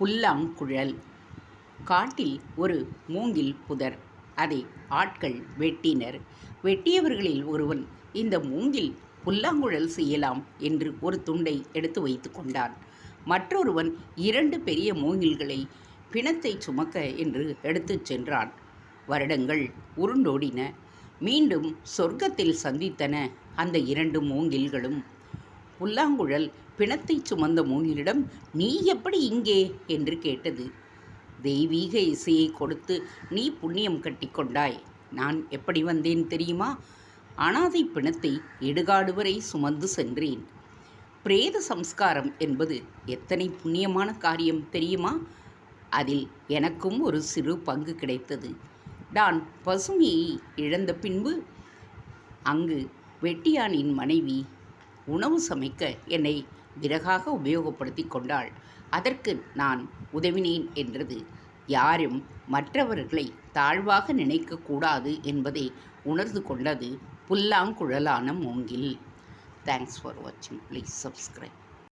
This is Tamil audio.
புல்லாங்குழல். காட்டில் ஒரு மூங்கில் புதர். அதை ஆட்கள் வெட்டினர். வெட்டியவர்களில் ஒருவன், இந்த மூங்கில் புல்லாங்குழல் செய்யலாம் என்று ஒரு துண்டை எடுத்து வைத்து கொண்டான். மற்றொருவன் 2 பெரிய மூங்கில்களை பிணத்தை சுமக்க என்று எடுத்துச் சென்றான். வருடங்கள் உருண்டோடின. மீண்டும் சொர்க்கத்தில் சந்தித்தன அந்த 2 மூங்கில்களும். புல்லாங்குழல் பிணத்தை சுமந்த மூங்கிலிடம், நீ எப்படி இங்கே என்று கேட்டது. தெய்வீக இசையை கொடுத்து நீ புண்ணியம் கட்டிக்கொண்டாய். நான் எப்படி வந்தேன் தெரியுமா? அனாதை பிணத்தை இடுகாடு வரை சுமந்து சென்றேன். பிரேத சம்ஸ்காரம் என்பது எத்தனை புண்ணியமான காரியம் தெரியுமா? அதில் எனக்கும் ஒரு சிறு பங்கு கிடைத்தது. நான் பசுமையை இழந்த பின்பு அங்கு வெட்டியானின் மனைவி உணவு சமைக்க என்னை விறகாக உபயோகப்படுத்தி கொண்டாள். அதற்கு நான் உதவினேன் என்றது. யாரும் மற்றவர்களை தாழ்வாக நினைக்கக்கூடாது என்பதை உணர்ந்து கொண்டது புல்லாங்குழலான மூங்கில். தேங்க்ஸ் ஃபார் வாட்சிங். Please subscribe.